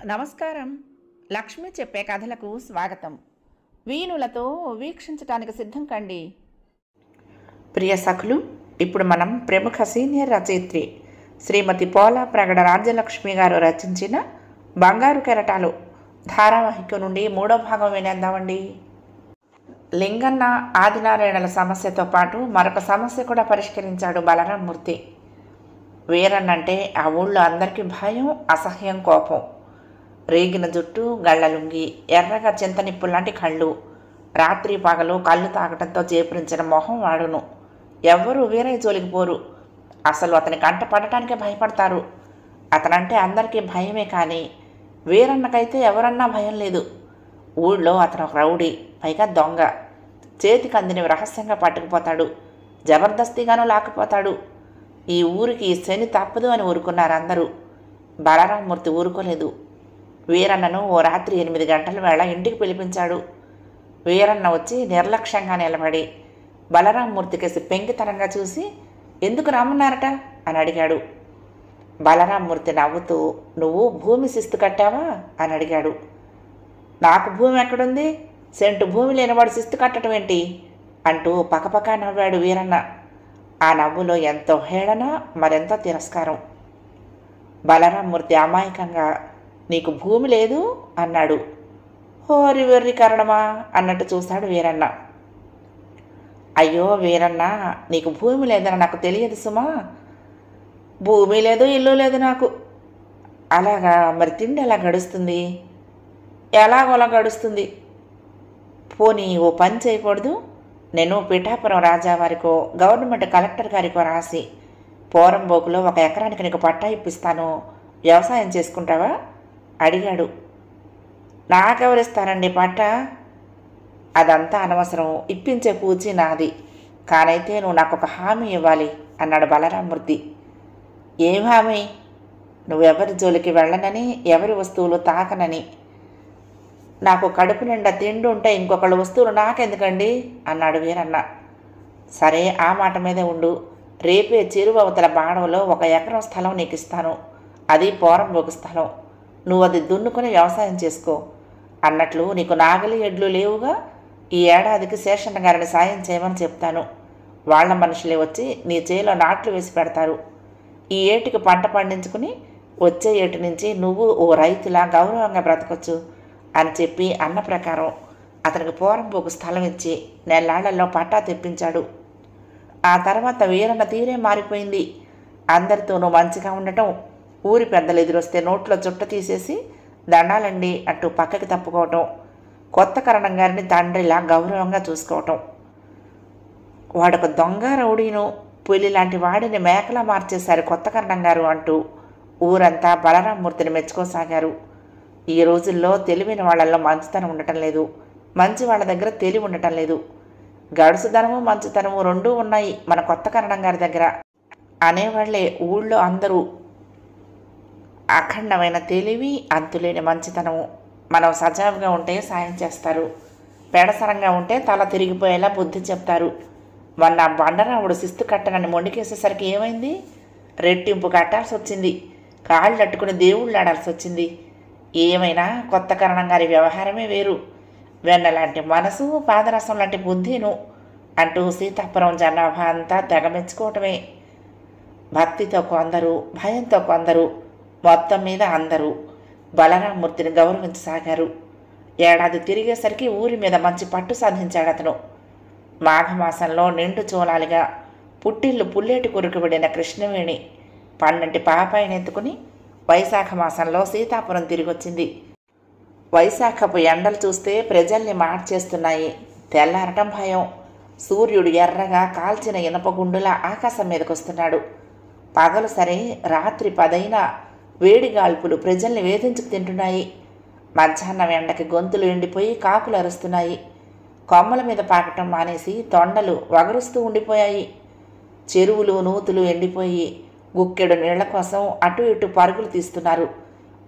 నమస్కారం. లక్ష్మి చెప్పే కథలకు స్వాగతం. వీణులతో వీక్షించటానికి సిద్ధం కండి. ప్రియ సఖులు, ఇప్పుడు మనం ప్రముఖ సీనియర్ రచయిత్రి శ్రీమతి పోలా ప్రగడ రాజ్యలక్ష్మి గారు రచించిన బంగారు కెరటాలు ధారావాహిక నుండి 3వ భాగం వినేద్దామండి. లింగన్న ఆదినారాయణల సమస్యతో పాటు మరొక సమస్య కూడా పరిష్కరించాడు బలరామమూర్తి. వీరన్నంటే ఆ ఊళ్ళో అందరికీ భయం, అసహ్యం, కోపం. రేగిన జుట్టు, గళ్ళలుంగి, ఎర్రగా చింతనిప్పు లాంటి కళ్ళు, రాత్రి పగలు కళ్ళు తాగటంతో చేపురించిన మొహం వాడును. ఎవ్వరూ వీరయ్య జోలికి పోరు. అసలు అతని కంట పడటానికే భయపడతారు. అతనంటే అందరికీ భయమే, కానీ వీరన్నకైతే ఎవరన్నా భయం లేదు. ఊళ్ళో అతను ఒక రౌడీ, పైగా దొంగ. చేతికి అందినవి రహస్యంగా పట్టుకుపోతాడు, జబర్దస్తిగానూ లాక్కుపోతాడు. ఈ ఊరికి శని తప్పదు అని ఊరుకున్నారు అందరూ. బలరామమూర్తి ఊరుకోలేదు. వీరన్నను ఓ రాత్రి 8 గంటల వేళ ఇంటికి పిలిపించాడు. వీరన్న వచ్చి నిర్లక్ష్యంగా నిలబడి బలరామమూర్తికేసి పెంకితనంగా చూసి, ఎందుకు రమ్మన్నారట అని అడిగాడు. బలరామమూర్తి నవ్వుతూ, నువ్వు భూమి శిస్తు కట్టావా అని అడిగాడు. నాకు భూమి ఎక్కడుంది? సెంటు భూమి లేనివాడు శిస్తు కట్టడం ఏంటి అంటూ పకపకా నవ్వాడు వీరన్న. ఆ నవ్వులో ఎంతో హేళన, మరెంతో తిరస్కారం. బలరామమూర్తి అమాయకంగా, నీకు భూమి లేదు అన్నాడు. హోరి వెర్రి కారణమా అన్నట్టు చూశాడు వీరన్న. అయ్యో వీరన్న, నీకు భూమి లేదని నాకు తెలియదు సుమా. భూమి లేదు, ఇల్లు లేదు నాకు. అలాగా? మరి తిండి ఎలా గడుస్తుంది? ఎలాగోలా గడుస్తుంది. పోనీ ఓ పని చేయకూడదు? నేను పిఠాపురం రాజావారికో గవర్నమెంట్ కలెక్టర్ గారికో రాసి పోరంబోకులో 1 ఎకరానికి నీకు పట్టా ఇప్పిస్తాను, వ్యవసాయం చేసుకుంటావా అడిగాడు. నాకెవరిస్తారండి పట్టా? అదంతా అనవసరం, ఇప్పించే పూచి నాది. కానైతే నువ్వు నాకు ఒక హామీ ఇవ్వాలి అన్నాడు బలరామమూర్తి. ఏం హామీ? నువ్వెవరి జోలికి వెళ్ళనని, ఎవరి వస్తువులు తాకనని. నాకు కడుపు నిండా తిండి ఉంటే ఇంకొకళ్ళ వస్తువులు నాకెందుకండి అన్నాడు వీరన్న. సరే, ఆ మాట మీదే ఉండు. రేపే చిరువవతల బాణంలో 1 ఎకరం స్థలం నీకు ఇస్తాను. అది పోరంబోకు స్థలం. నువ్వు అది దున్నుకొని వ్యవసాయం చేసుకో. అన్నట్లు నీకు నాగలి, ఎడ్లు లేవుగా. ఈ ఏడాదికి శేషన్న గారిని సాయం చేయమని చెప్తాను. వాళ్ళ మనుషులే వచ్చి నీ చేలో నాట్లు వేసి పెడతారు. ఈ ఏటికి పంట పండించుకుని వచ్చే ఏటి నుంచి నువ్వు ఓ రైతులా గౌరవంగా బ్రతకొచ్చు అని చెప్పి అన్న ప్రకారం అతనికి పోరంబోకు స్థలం ఇచ్చి నెల్లాళ్లలో పట్టా తెప్పించాడు. ఆ తర్వాత వీరన్న తీరే మారిపోయింది. అందరితోనూ మంచిగా ఉండటం, ఊరి పెద్దలు ఎదురొస్తే నోట్లో చుట్ట తీసేసి దండాలండి అంటూ పక్కకి తప్పుకోవటం, కొత్త కరణం గారిని తండ్రిలా గౌరవంగా చూసుకోవటం. వాడొక దొంగ, రౌడీను, పులి లాంటి వాడిని మేకలా మార్చేశారు కొత్త కరణం గారు అంటూ ఊరంతా బలరామమూర్తిని మెచ్చుకోసాగారు. ఈ రోజుల్లో తెలివైన వాళ్ళల్లో మంచితనం ఉండటం లేదు, మంచి వాళ్ళ దగ్గర తెలివి ఉండటం లేదు. గడుసుదనము, మంచితనము రెండూ ఉన్నాయి మన కొత్త కరణం గారి దగ్గర అనేవాళ్లే ఊళ్ళో అందరూ. అఖండమైన తెలివి, అంతులేని మంచితనము. మనం సజావుగా ఉంటే సాయం చేస్తారు, పెడసరంగా ఉంటే తల తిరిగిపోయేలా బుద్ధి చెప్తారు. మొన్న బండరావుడు శిస్తు కట్టనని మొండికేసేసరికి ఏమైంది? రెట్టింపు కట్టాల్సి వచ్చింది, కాళ్ళు అట్టుకుని దేవుళ్ళు ఆడాల్సి వచ్చింది. ఏమైనా కొత్త కరణం గారి వ్యవహారమే వేరు. వెన్న లాంటి మనసు, పాదరసం లాంటి బుద్ధిను అంటూ సీతాపురం జనాభా అంతా తెగమెచ్చుకోవటమే. భక్తితో కొందరు, భయంతో కొందరు, మొత్తం మీద అందరూ బలరామమూర్తిని గౌరవించసాగారు. ఏడాది తిరిగేసరికి ఊరి మీద మంచి పట్టు సాధించాడు అతను. మాఘమాసంలో నిండు చూలాలిగా పుట్టిల్లు పుల్లేటి కొరుకుబడిన కృష్ణవేణి పన్నంటి పాపాయిని ఎత్తుకుని వైశాఖ మాసంలో సీతాపురం తిరిగొచ్చింది. వైశాఖపు ఎండలు చూస్తే ప్రజల్ని మార్చేస్తున్నాయి. తెల్లారటం భయం. సూర్యుడు ఎర్రగా కాల్చిన ఇనప గుండులా ఆకాశం మీదకొస్తున్నాడు. పగలు సరే, రాత్రి 10 అయినా వేడిగాల్పులు ప్రజల్ని వేధించుకు తింటున్నాయి. మధ్యాహ్నం ఎండకి గొంతులు ఎండిపోయి కాకులు అరుస్తున్నాయి. కొమ్మల మీద పాకటం మానేసి తొండలు వగరుస్తూ ఉండిపోయాయి. చెరువులు, నూతులు ఎండిపోయి గుక్కెడు నీళ్ల కోసం అటు ఇటు పరుగులు తీస్తున్నారు.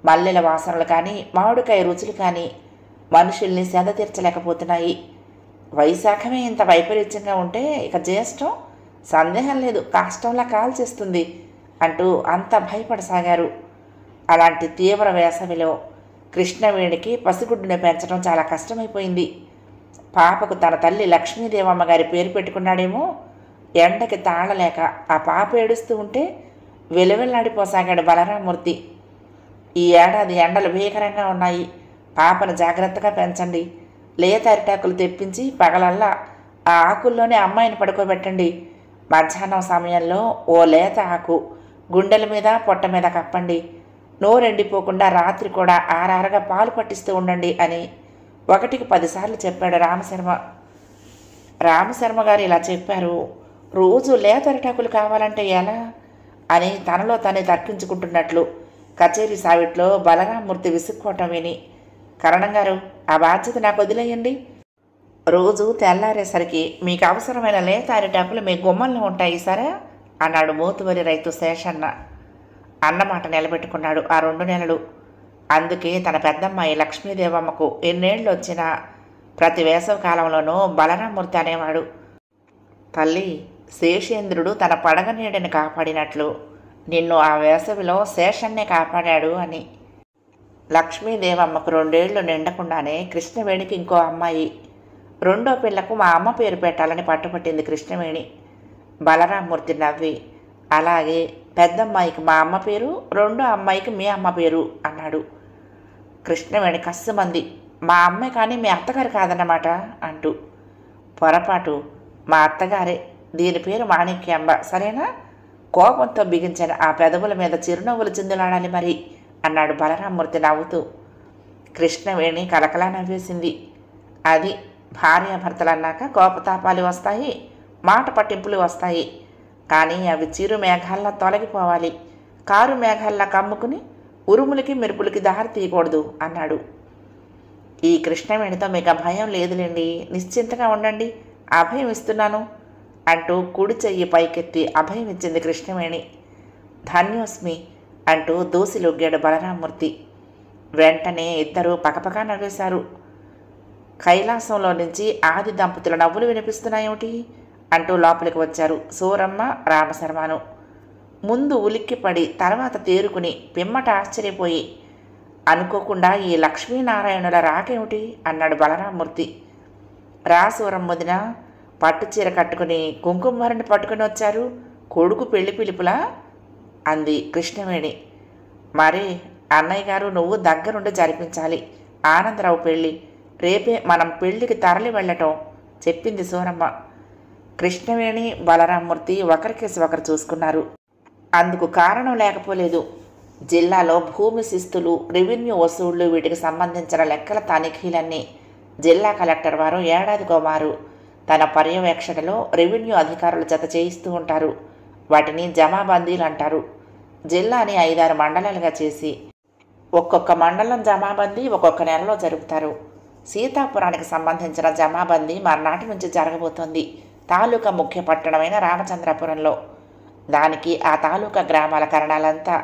మల్లెల వాసనలు కానీ, మామిడికాయ రుచులు కానీ మనుషుల్ని సెద తీర్చలేకపోతున్నాయి. వైశాఖమే ఇంత వైపరీత్యంగా ఉంటే ఇక జ్యేష్టం సందేహం లేదు కాష్టంలా కాల్చేస్తుంది అంటూ అంతా భయపడసాగారు. అలాంటి తీవ్ర వేసవిలో కృష్ణవేణికి పసిగుడ్డుని పెంచడం చాలా కష్టమైపోయింది. పాపకు తన తల్లి లక్ష్మీదేవమ్మ గారి పేరు పెట్టుకున్నాడేమో. ఎండకి తాళలేక ఆ పాప ఏడుస్తూ ఉంటే వెలువెల్లాడిపోసాగాడు బలరామూర్తి. ఈ ఏడాది ఎండలు భీకరంగా ఉన్నాయి, పాపను జాగ్రత్తగా పెంచండి. లేత అరిటాకులు తెప్పించి పగలల్లా ఆ ఆకుల్లోనే అమ్మాయిని పడుకోబెట్టండి. మధ్యాహ్నం సమయంలో ఓ లేత ఆకు గుండెల మీద పొట్ట మీద కప్పండి. నోరెండిపోకుండా రాత్రి కూడా ఆరారగా పాలు పట్టిస్తూ ఉండండి అని 1కి 10 సార్లు చెప్పాడు రామశర్మ. రామశర్మ గారు ఇలా చెప్పారు, రోజు లేత అరిటాకులు కావాలంటే ఎలా అని తనలో తనే తర్కించుకుంటున్నట్లు కచేరీ సావిట్లో బలరామూర్తి విసుక్కోవటం విని, కరణం గారు, ఆ బాధ్యత నాకు వదిలేయండి. రోజు తెల్లారేసరికి మీకు అవసరమైన లేత అరిటాకులు మీ గుమ్మంలో ఉంటాయి సరే అన్నాడు మోతువరి రైతు శేషన్న. అన్నమాట నిలబెట్టుకున్నాడు ఆ 2 నెలలు. అందుకే తన పెద్దమ్మాయి లక్ష్మీదేవమ్మకు ఎన్నేళ్ళు వచ్చినా ప్రతి వేసవి కాలంలోనూ బలరామూర్తి అనేవాడు, తల్లి, శేషేంద్రుడు తన పడగ నీడని కాపాడినట్లు నిన్ను ఆ వేసవిలో శేషన్నే కాపాడాడు అని. లక్ష్మీదేవమ్మకు 2 ఏళ్ళు నిండకుండానే కృష్ణవేణికి ఇంకో అమ్మాయి. 2వ పిల్లకు మా అమ్మ పేరు పెట్టాలని పట్టుపట్టింది కృష్ణవేణి. బలరామూర్తి నవ్వి, అలాగే పెద్దమ్మాయికి మా అమ్మ పేరు, 2వ అమ్మాయికి మీ అమ్మ పేరు అన్నాడు. కృష్ణవేణి కస్సుమంది, మా అమ్మే కానీ మీ అత్తగారు కాదన్నమాట అంటూ. పొరపాటు, మా అత్తగారే, దీని పేరు మాణిక్యాంబ సరేనా? కోపంతో బిగించిన ఆ పెదవుల మీద చిరునవ్వులు చిందులాడాలి మరి అన్నాడు బలరామూర్తి నవ్వుతూ. కృష్ణవేణి కలకలా నవ్వేసింది. అది భార్యాభర్తలు అన్నాక కోపతాపాలు వస్తాయి, మాట పట్టింపులు వస్తాయి, కానీ అవి చిరు మేఘాల్లా తొలగిపోవాలి, కారు మేఘాల్లా కమ్ముకుని ఉరుములకి మెరుపులకి దారి తీయకూడదు అన్నాడు. ఈ కృష్ణవేణితో మీకు భయం లేదులేండి, నిశ్చింతగా ఉండండి, అభయం ఇస్తున్నాను అంటూ కుడి చెయ్యి పైకెత్తి అభయం ఇచ్చింది కృష్ణవేణి. ధన్యోస్మి అంటూ దూసిలొగ్గాడు బలరామూర్తి. వెంటనే ఇద్దరూ పకపకా నవ్వేశారు. కైలాసంలో నుంచి ఆది దంపతుల నవ్వులు వినిపిస్తున్నాయేమిటి అంటూ లోపలికి వచ్చారు సూరమ్మ, రామశర్మను. ముందు ఉలిక్కిపడి తర్వాత తేరుకుని పిమ్మట ఆశ్చర్యపోయి, అనుకోకుండా ఈ లక్ష్మీనారాయణుల రాకేమిటి అన్నాడు బలరామూర్తి. రా సూరమ్మ వదిన, పట్టుచీర కట్టుకుని కుంకుమరిని పట్టుకుని వచ్చారు, కొడుకు పెళ్లి పిలుపులా అంది కృష్ణవేణి. మరే అన్నయ్య గారు నువ్వు దగ్గరుండి జరిపించాలి, ఆనందరావు పెళ్ళి, రేపే మనం పెళ్లికి తరలి వెళ్ళటం చెప్పింది సూరమ్మ. కృష్ణవేణి, బలరామూర్తి ఒకరికేసి ఒకరు చూసుకున్నారు. అందుకు కారణం లేకపోలేదు. జిల్లాలో భూమి శిస్తులు, రెవెన్యూ వసూళ్లు, వీటికి సంబంధించిన లెక్కల తనిఖీలన్నీ జిల్లా కలెక్టర్ వారు ఏడాదికో మారు తన పర్యవేక్షణలో రెవెన్యూ అధికారుల చేత చేయిస్తూ ఉంటారు. వాటిని జమాబందీలు అంటారు. జిల్లాని 5-6 మండలాలుగా చేసి ఒక్కొక్క మండలం జమాబందీ ఒక్కొక్క నెలలో జరుపుతారు. సీతాపురానికి సంబంధించిన జమాబందీ మర్నాటి నుంచి జరగబోతోంది తాలూకా ముఖ్య పట్టణమైన రామచంద్రపురంలో. దానికి ఆ తాలూకా గ్రామాల కరణాలంతా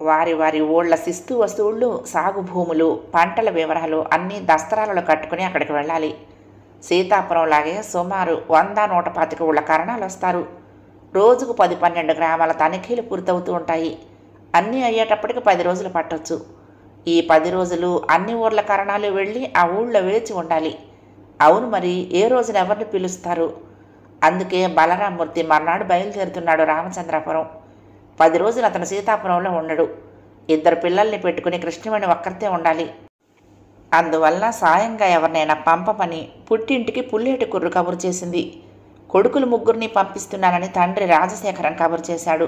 వారి వారి ఊళ్ళ శిస్తు వసూళ్లు, సాగు భూములు, పంటల వివరాలు అన్నీ దస్తరాలలో కట్టుకుని అక్కడికి వెళ్ళాలి. సీతాపురంలాగే సుమారు 100-125 ఊళ్ళ కరణాలు వస్తారు. రోజుకు 10-12 గ్రామాల తనిఖీలు పూర్తవుతూ ఉంటాయి. అన్నీ అయ్యేటప్పటికి 10 రోజులు పట్టొచ్చు. ఈ 10 రోజులు అన్ని ఊర్ల కరణాలు వెళ్ళి ఆ ఊళ్ళో వేచి ఉండాలి. అవును, మరి ఏ రోజున ఎవరిని పిలుస్తారు? అందుకే బలరామూర్తి మర్నాడు బయలుదేరుతున్నాడు రామచంద్రపురం. 10 రోజులు అతను సీతాపురంలో ఉండడు. 2 పిల్లల్ని పెట్టుకుని కృష్ణవేణి ఒక్కరితే ఉండాలి. అందువల్ల సాయంగా ఎవరినైనా పంపమని పుట్టింటికి పుల్లేటి కుర్రు కబురు చేసింది. కొడుకులు 3 పంపిస్తున్నానని తండ్రి రాజశేఖరం కబురు చేశాడు.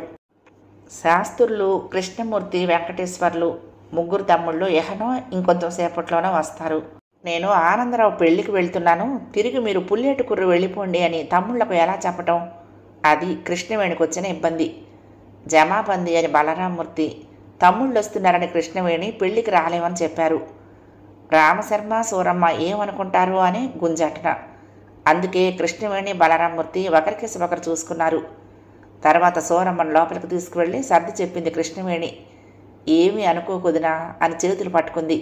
శాస్త్రులు, కృష్ణమూర్తి, వెంకటేశ్వర్లు 3 తమ్ముళ్ళు ఎహనో ఇంకొంచెం సేపట్లోనో వస్తారు. నేను ఆనందరావు పెళ్లికి వెళ్తున్నాను, తిరిగి మీరు పుల్లేటి కుర్రు వెళ్ళిపోండి అని తమ్ముళ్లకు ఎలా చెప్పటం? అది కృష్ణవేణికి వచ్చిన ఇబ్బంది. జమాబందీ అని బలరామూర్తి, తమ్ముళ్ళు వస్తున్నారని కృష్ణవేణి పెళ్లికి రాలేమని చెప్పారు. రామశర్మ, సూరమ్మ ఏమనుకుంటారు అని గుంజాటన. అందుకే కృష్ణవేణి, బలరామూర్తి ఒకరికేసి ఒకరు చూసుకున్నారు. తర్వాత సూరమ్మను లోపలికి తీసుకువెళ్ళి సర్ది చెప్పింది కృష్ణవేణి. ఏమీ అనుకోకుదునా అని చేతులు పట్టుకుంది.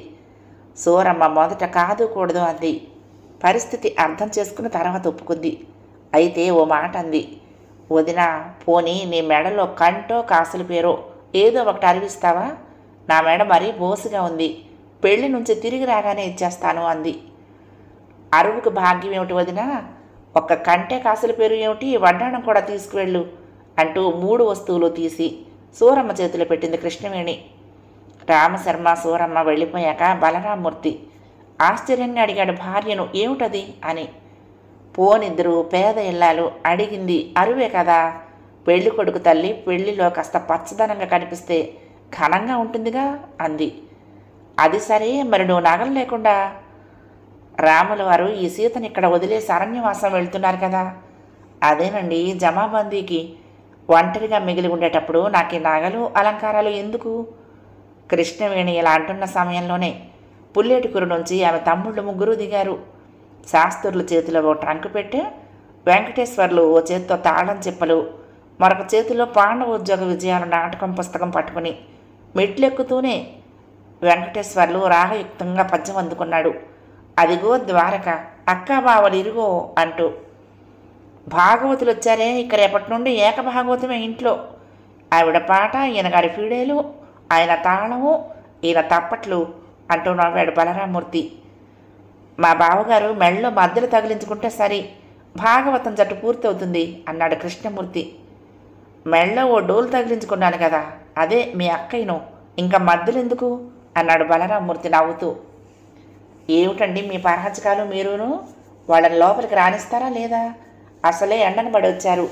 సూరమ్మ మొదట కాదు కూడదు అంది. పరిస్థితి అర్థం చేసుకుని తర్వాత ఒప్పుకుంది. అయితే ఓ మాట అంది. వదినా, పోనీ నీ మెడలో కంటో కాసుల పేరో ఏదో ఒకటి అరివిస్తావా? నా మెడ మరీ బోసుగా ఉంది, పెళ్లి నుంచి తిరిగి రాగానే ఇచ్చేస్తాను అంది. అరువుకు భాగ్యం ఏమిటి వదినా, ఒక్క కంటే కాసుల పేరు ఏమిటి, వడ్డాణం కూడా తీసుకువెళ్ళు అంటూ 3 వస్తువులు తీసి సూరమ్మ చేతిలో పెట్టింది కృష్ణవేణి. రామశర్మ సూరమ్మ వెళ్ళిపోయాక బలరామూర్తి ఆశ్చర్యంగా అడిగాడు భార్యను, ఏమిటది అని. పోనిద్దరు పేద ఇల్లాలు, అడిగింది అరువే కదా, పెళ్లి కొడుకు తల్లి పెళ్లిలో కాస్త పచ్చదనంగా కనిపిస్తే ఘనంగా ఉంటుందిగా అంది. అది సరే, మరి నువ్వు నగలు లేకుండా? రాముల వారు ఈ సీతని ఇక్కడ వదిలేసి అరణ్యవాసం వెళ్తున్నారు కదా. అదేనండి, జమాబందీకి ఒంటరిగా మిగిలి ఉండేటప్పుడు నాకు ఈ నగలు అలంకారాలు ఎందుకు? కృష్ణవేణి ఇలా అంటున్న సమయంలోనే పుల్లేటికూరు నుంచి ఆమె తమ్ముళ్ళు 3 దిగారు. శాస్త్రుల చేతిలో ఓ ట్రంకు పెట్టి వెంకటేశ్వర్లు ఓ చేతితో తాళం చెప్పలు, మరొక చేతిలో పాండవ ఉద్యోగ విజయాల నాటకం పుస్తకం పట్టుకుని మెట్లెక్కుతూనే వెంకటేశ్వర్లు రాగయుక్తంగా పద్యం అందుకున్నాడు. అదిగో ద్వారక, అక్కా బావలు ఇరుగో అంటూ. భాగవతులు వచ్చారే, ఇక రేపటి నుండి ఏకభాగవతమే ఇంట్లో. ఆవిడ పాట, ఈయన గారి ఫీడేలు, ఆయన తాళము, ఈయన తప్పట్లు అంటూ నవ్వాడు బలరామూర్తి. మా బావగారు మెళ్ళలో మద్దెలు తగిలించుకుంటే సరి, భాగవతం జట్టు పూర్తవుతుంది అన్నాడు కృష్ణమూర్తి. మెళ్ళలో ఓ డోలు తగిలించుకున్నాను కదా, అదే మీ అక్కయ్యను, ఇంకా మద్దెలెందుకు అన్నాడు బలరామూర్తి నవ్వుతూ. ఏమిటండి మీ పరహచకాలు మీరును, వాళ్ళని లోపలికి రాణిస్తారా లేదా? అసలే ఎండను పడి వచ్చారు.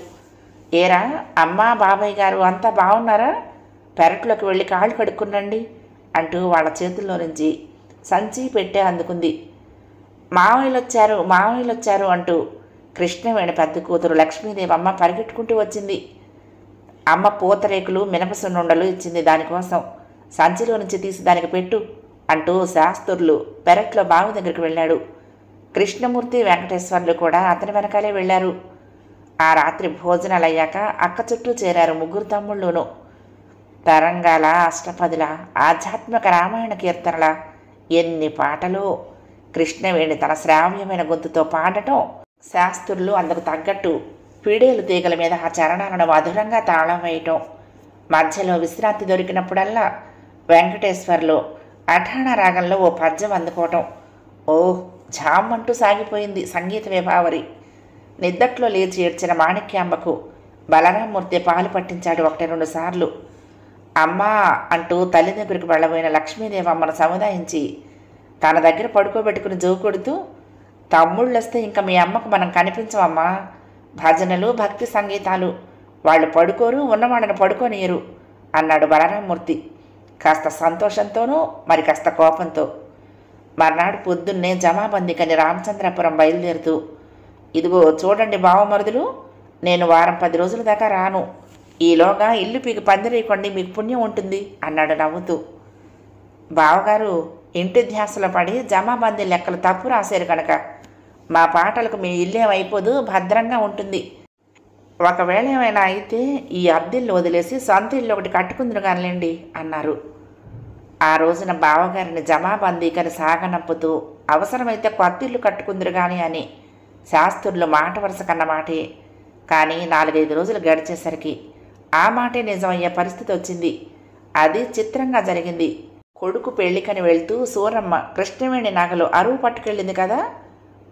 ఏరా అమ్మా బాబాయ్ గారు అంతా బాగున్నారా? పెరట్లోకి వెళ్ళి కాళ్ళు కడుక్కునండి అంటూ వాళ్ళ చేతుల్లో నుంచి సంచి పెట్టే అందుకుంది. మావయ్యలు వచ్చారు అంటూ కృష్ణవేణి పెద్ద కూతురు లక్ష్మీదేవమ్మ పరిగెట్టుకుంటూ వచ్చింది. అమ్మ పూతరేకులు మినపసున్నుండలు ఇచ్చింది దానికోసం. సంచిలో నుంచి తీసి దానికి పెట్టు అంటూ శాస్త్రులు పెరట్లో బావి దగ్గరికి వెళ్ళాడు. కృష్ణమూర్తి వెంకటేశ్వర్లు కూడా అతని వెనకాలే వెళ్ళారు. ఆ రాత్రి భోజనాలు అయ్యాక అక్క చుట్టూ చేరారు 3 తమ్ముళ్ళును. తరంగాల, అష్టపదుల, ఆధ్యాత్మిక రామాయణ కీర్తనల ఎన్ని పాటలు! కృష్ణవేణి తన శ్రావ్యమైన గొంతుతో పాడటం, శాస్త్రులు అందుకు తగ్గట్టు పీడేలు తీగల మీద ఆ చరణాలను మధురంగా తాళం వేయటం. మధ్యలో విశ్రాంతి దొరికినప్పుడల్లా వెంకటేశ్వర్లు అఠాణ రాగంలో ఓ పద్యం అందుకోవటం. ఓహ్, ఝామ్మంటూ సాగిపోయింది సంగీత విభావరి. నిద్దట్లో లేచి ఏడ్చిన మాణిక్యాంబకు బలరామూర్తి పాలు పట్టించాడు 1-2 సార్లు. అమ్మా అంటూ తల్లి దగ్గరికి వెళ్ళబోయిన లక్ష్మీదేవమ్మను సముదాయించి తన దగ్గర పడుకోబెట్టుకుని జోకొడుతూ, తమ్ముళ్ళొస్తే ఇంకా మీ అమ్మకు మనం కనిపించమమ్మా, భజనలు భక్తి సంగీతాలు, వాళ్ళు పడుకోరు, ఉన్నవాళ్ళని పడుకోనియరు అన్నాడు బలరామూర్తి, కాస్త సంతోషంతోనూ మరి కాస్త కోపంతో. మర్నాడు పొద్దున్నే జమాబందీకని రామచంద్రపురం బయలుదేరుతూ, ఇదిగో చూడండి బావమరుదులు, నేను వారం 10 రోజుల దాకా రాను, ఈలోగా ఇల్లు పీకి పందిరేయకండి, మీకు పుణ్యం ఉంటుంది అన్నాడు నవ్వుతూ. బావగారు ఇంటి ధ్యాసలో పడి జమాబందీ లెక్కలు తప్పు రాశారు కనుక మా పాటలకు మీ ఇల్లేమైపోదు, భద్రంగా ఉంటుంది. ఒకవేళ ఏమైనా అయితే ఈ అద్దెల్లు వదిలేసి సొంత ఇల్లు ఒకటి కట్టుకుందురు కానిలేండి అన్నారు. ఆ రోజున బావగారిని జమాబందీకని సాగనంపుతూ అవసరమైతే కొత్త ఇల్లు కట్టుకుందురు కానీ అని శాస్త్రులు మాట వరుస కన్న మాటే. కానీ 4-5 రోజులు గడిచేసరికి ఆ మాటే నిజమయ్యే పరిస్థితి వచ్చింది. అది చిత్రంగా జరిగింది. కొడుకు పెళ్లికని వెళ్తూ సూరమ్మ కృష్ణవేణి నగలు అరువు పట్టుకెళ్ళింది కదా.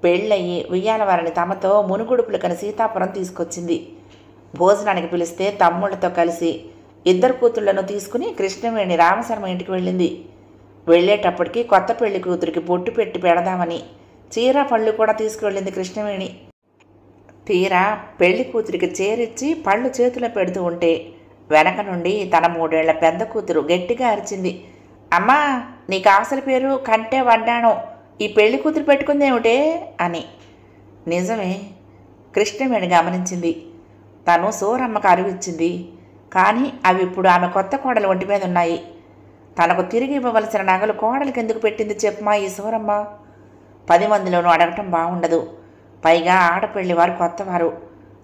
పెళ్ళయి ఉయ్యాల వారిని తమతో మునుగుడుపులకని సీతాపురం తీసుకొచ్చింది. భోజనానికి పిలిస్తే తమ్ముళ్లతో కలిసి 2 కూతుళ్లను తీసుకుని కృష్ణవేణి రామశర్మ ఇంటికి వెళ్ళింది. వెళ్ళేటప్పటికి కొత్త పెళ్లి కూతురికి బొట్టు పెట్టి పెడదామని చీర పళ్ళు కూడా తీసుకువెళ్ళింది కృష్ణవేణి. తీరా పెళ్లి కూతురికి చేరిచ్చి పళ్ళు చేతిలో పెడుతూ ఉంటే వెనక నుండి తన 3 ఏళ్ల పెద్ద కూతురు గట్టిగా అరిచింది, అమ్మా నీకు ఆశల పేరు కంటే వడ్డాణం, ఈ పెళ్లి కూతురు పెట్టుకుందేమిటే అని. నిజమే, కృష్ణవేణి గమనించింది. తను సూరమ్మకు అరువిచ్చింది, కానీ అవి ఇప్పుడు ఆమె కొత్త కోడలు ఒంటి మీద ఉన్నాయి. తనకు తిరిగి ఇవ్వవలసిన నగలు కోడలికి ఎందుకు పెట్టింది చెప్పమా ఈ సూరమ్మ? 10 మందిలోనూ అడగటం బాగుండదు. పైగా ఆడపెళ్లి వారు కొత్తవారు.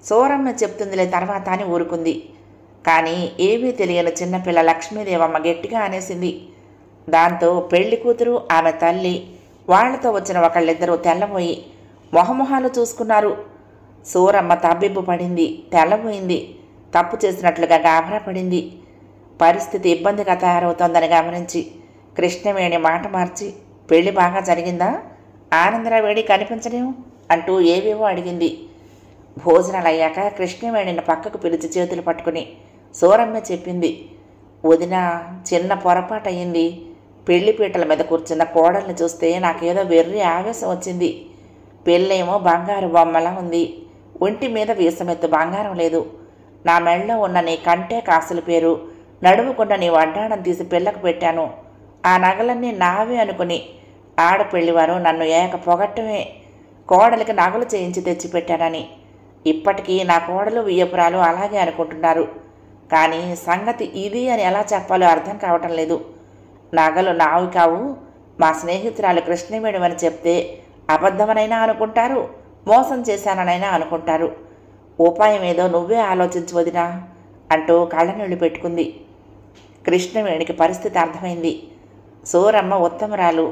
సూరమ్మ చెప్తుందిలే తర్వాత అని ఊరుకుంది. కానీ ఏమీ తెలియని చిన్నపిల్ల లక్ష్మీదేవమ్మ గట్టిగా అనేసింది. దాంతో పెళ్లి కూతురు, ఆమె తల్లి, వాళ్లతో వచ్చిన ఒకళ్ళిద్దరూ తెల్లబోయి మొహమొహాలు చూసుకున్నారు. సూరమ్మ తబ్బిబ్బు పడింది, తెల్లబోయింది, తప్పు చేసినట్లుగా గాబరా పడింది. పరిస్థితి ఇబ్బందిగా తయారవుతోందని గమనించి కృష్ణవేణి మాట మార్చి, పెళ్లి బాగా జరిగిందా? ఆనందరావేడి కనిపించలేము అంటూ ఏవేవో అడిగింది. భోజనాలు అయ్యాక కృష్ణవేణిని పక్కకు పిలిచి చేతులు పట్టుకుని సూరమ్మ చెప్పింది, వదిన, చిన్న పొరపాటు అయ్యింది. పెళ్లి పీటల మీద కూర్చున్న కోడల్ని చూస్తే నాకేదో వెర్రి ఆవేశం వచ్చింది. పెళ్ళేమో బంగారు బొమ్మలా ఉంది. ఒంటి మీద వీసమెత్తు బంగారం లేదు. నా మెళ్ళలో ఉన్న నీ కంటే కాసుల పేరు, నడుముకున్న నీ వడ్డాణం తీసి పిల్లకు పెట్టాను. ఆ నగలన్నీ నావే అనుకుని ఆడపెళ్లివారు నన్ను ఏక పొగట్టమే. కోడలికి నగలు చేయించి తెచ్చిపెట్టానని. ఇప్పటికీ నా కోడలు వియ్యపురాలు అలాగే అనుకుంటున్నారు. కానీ సంగతి ఇది అని ఎలా చెప్పాలో అర్థం కావటం లేదు. నగలు నావి కావు, మా స్నేహితురాలు కృష్ణవేణి అని చెప్తే అబద్ధమనైనా అనుకుంటారు, మోసం చేశాననైనా అనుకుంటారు. ఉపాయం ఏదో నువ్వే ఆలోచించు వదినా అంటూ కళ్ళనీళ్లు పెట్టుకుంది. కృష్ణవేణికి పరిస్థితి అర్థమైంది. సూరమ్మ ఉత్తమరాలు.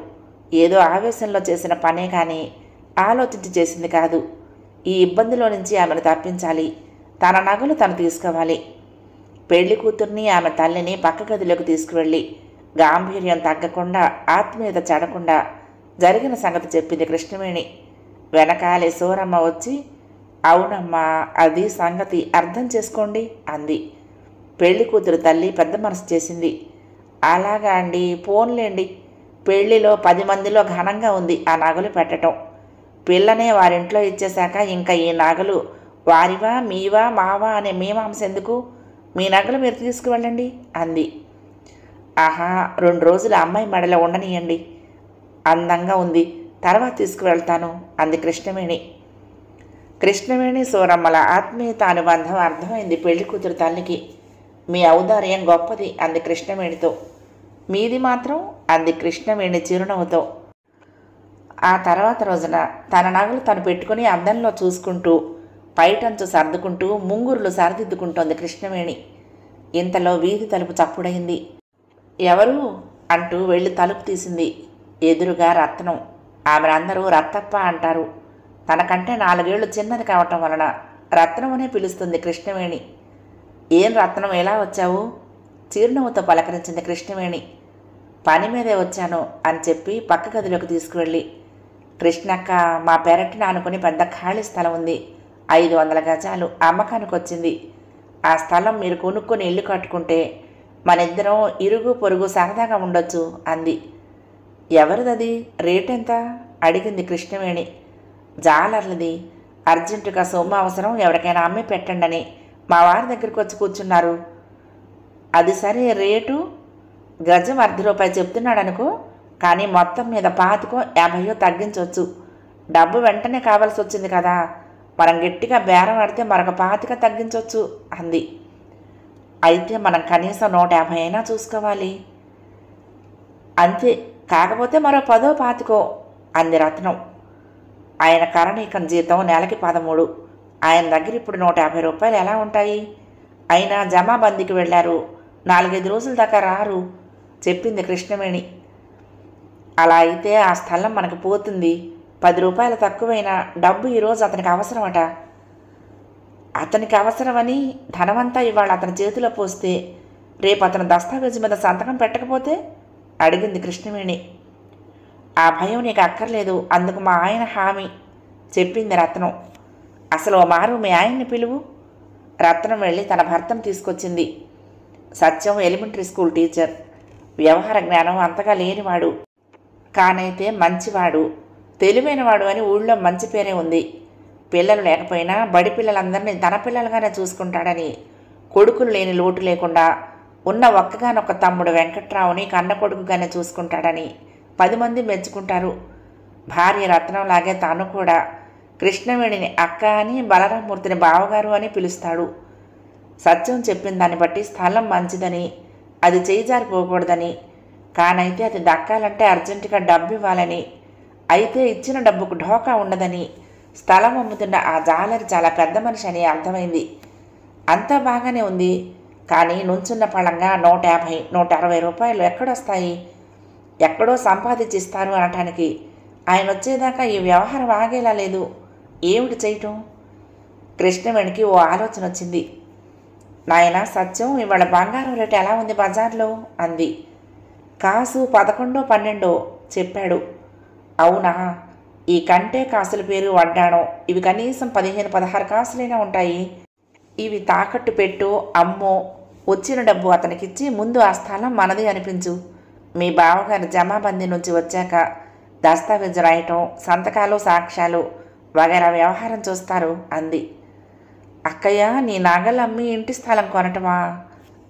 ఏదో ఆవేశంలో చేసిన పనే కానీ ఆలోచించి చేసింది కాదు. ఈ ఇబ్బందిలో నుంచి ఆమెను తప్పించాలి. తన నగలు తను తీసుకోవాలి. పెళ్లి కూతుర్ని, ఆమె తల్లిని పక్క గదిలోకి తీసుకువెళ్ళి గాంభీర్యం తగ్గకుండా, ఆత్మీయత చెడకుండా జరిగిన సంగతి చెప్పింది కృష్ణవేణి. వెనకాలే సూరమ్మ వచ్చి, అవునమ్మా, అది సంగతి, అర్థం చేసుకోండి అంది. పెళ్లి కూతురు తల్లి పెద్ద మనసు చేసింది. అలాగా అండి, పోన్లేండి. పెళ్లిలో 10 మందిలో ఘనంగా ఉంది ఆ నగలు పెట్టడం. పిల్లనే వారింట్లో ఇచ్చేశాక ఇంకా ఈ నగలు వారివా మీవా మావా అనే మీమాంస ఎందుకు? మీ నగలు మీరు తీసుకువెళ్ళండి అంది. ఆహా, 2 రోజులు అమ్మాయి మెడలో ఉండనియండి. అందంగా ఉంది, తర్వాత తీసుకువెళ్తాను అంది కృష్ణవేణి. కృష్ణవేణి సూరమ్మల ఆత్మీయత అనుబంధం అర్థమైంది పెళ్లి కూతురు తల్లికి. మీ ఔదార్యం గొప్పది అంది కృష్ణవేణితో. మీది మాత్రం అంది కృష్ణవేణి చిరునవ్వుతో. ఆ తర్వాత రోజున తన నగలు తను పెట్టుకుని అద్దంలో చూసుకుంటూ, పైటంచు సర్దుకుంటూ, ముంగురులు సరిదిద్దుకుంటోంది కృష్ణవేణి. ఇంతలో వీధి తలుపు చప్పుడైంది. ఎవరు అంటూ వెళ్ళి తలుపు తీసింది. ఎదురుగా రత్నం. ఆమెనందరూ రత్తప్ప అంటారు. తనకంటే 4 ఏళ్లు చిన్నది కావటం వలన రత్నం అనే పిలుస్తుంది కృష్ణవేణి. ఏం రత్నం, ఎలా వచ్చావు? చిరునవ్వుతో పలకరించింది కృష్ణవేణి. పని మీదే వచ్చాను అని చెప్పి పక్క గదిలోకి తీసుకువెళ్ళి, కృష్ణక్క, మా పెరటిని ఆనుకుని పెద్ద ఖాళీ స్థలం ఉంది. 500 గజాలు అమ్మకానికి వచ్చింది. ఆ స్థలం మీరు కొనుక్కొని ఇల్లు కట్టుకుంటే మనిద్దరం ఇరుగు పొరుగు సరదాగా ఉండొచ్చు అంది. ఎవరిదది? రేటెంత అడిగింది కృష్ణవేణి. జాలర్లది. అర్జెంటుగా సొమ్ము అవసరం, ఎవరికైనా అమ్మి పెట్టండి అని మా వారి దగ్గరికి వచ్చి కూర్చున్నారు. అది సరే, రేటు? గజం ₹1/2 చెప్తున్నాడనుకో, కానీ మొత్తం మీద 25-50 తగ్గించవచ్చు. డబ్బు వెంటనే కావాల్సి వచ్చింది కదా, మనం గట్టిగా బేరం ఆడితే మరొక 25 తగ్గించవచ్చు అంది. అయితే మనం కనీసం 150 అయినా చూసుకోవాలి. అంతే, కాకపోతే మరో 10-25 అంది రత్నం. ఆయన కరణీకం జీతం నెలకి 13. ఆయన దగ్గర ఇప్పుడు ₹150 ఎలా ఉంటాయి? అయినా జమాబందీకి వెళ్ళారు, 4-5 రోజుల దాకా రారు చెప్పింది కృష్ణవేణి. అలా అయితే ఆ స్థలం మనకు పోతుంది. ₹10 తక్కువైనా డబ్బు ఈరోజు అతనికి అవసరమట. అతనికి అవసరమని ధనమంతా ఇవాళ అతని చేతిలో పోస్తే రేపు అతను దస్తావేజు మీద సంతకం పెట్టకపోతే అడిగింది కృష్ణవేణి. ఆ భయం నీకు అక్కర్లేదు, అందుకు మా ఆయన హామీ చెప్పింది రత్నం. అసలు ఓ మారు మీ ఆయన్ని పిలువు. రత్నం వెళ్ళి తన భర్తను తీసుకొచ్చింది. సత్యం ఎలిమెంటరీ స్కూల్ టీచర్. వ్యవహార జ్ఞానం అంతగా లేనివాడు, కానైతే మంచివాడు, తెలివైనవాడు అని ఊళ్ళో మంచి పేరే ఉంది. పిల్లలు లేకపోయినా బడి పిల్లలందరినీ తన పిల్లలుగానే చూసుకుంటాడని, కొడుకులు లేని లోటు లేకుండా ఉన్న ఒక్కగానొక్క తమ్ముడు వెంకట్రావుని కన్న కొడుకుగానే చూసుకుంటాడని 10 మంది మెచ్చుకుంటారు. భార్య రత్నంలాగే తాను కూడా కృష్ణవేణిని అక్క అని, బలరామూర్తిని బావగారు అని పిలుస్తాడు. సత్యం చెప్పిన దాన్ని బట్టి స్థలం మంచిదని, అది చేయిజారిపోకూడదని, కానైతే అది దక్కాలంటే అర్జెంటుగా డబ్బు ఇవ్వాలని, అయితే ఇచ్చిన డబ్బుకు ఢోకా ఉండదని, స్థలం అమ్ముతున్న ఆ జాలరి చాలా పెద్ద మనిషి అని అర్థమైంది. అంతా బాగానే ఉంది, కానీ నుంచున్న పళంగా ₹150-160 ఎక్కడొస్తాయి? ఎక్కడో సంపాదించిస్తారు అనటానికి ఆయన వచ్చేదాకా ఈ వ్యవహారం ఆగేలా లేదు. ఏమిటి చేయటం? కృష్ణవేణికి ఓ ఆలోచన వచ్చింది. నాయనా సత్యం, ఇవాళ బంగారం రేటు ఎలా ఉంది బజార్లో అంది. కాసు 11 12 చెప్పాడు. అవునా, ఈ కంటే కాసుల పేరు వడ్డాణం. ఇవి కనీసం 15 16 కాసులైనా ఉంటాయి. ఇవి తాకట్టు పెట్టు, అమ్మో. వచ్చిన డబ్బు అతనికిచ్చి ముందు ఆ స్థలం మనది అనిపించు. మీ బావగారి జమాబందీ నుంచి వచ్చాక దస్తావేజు రాయటం, సంతకాలు సాక్ష్యాలు వగైరా వ్యవహారం చూస్తారు అంది. అక్కయ్య, నీ నగలు అమ్మి ఇంటి స్థలం కొనటమా?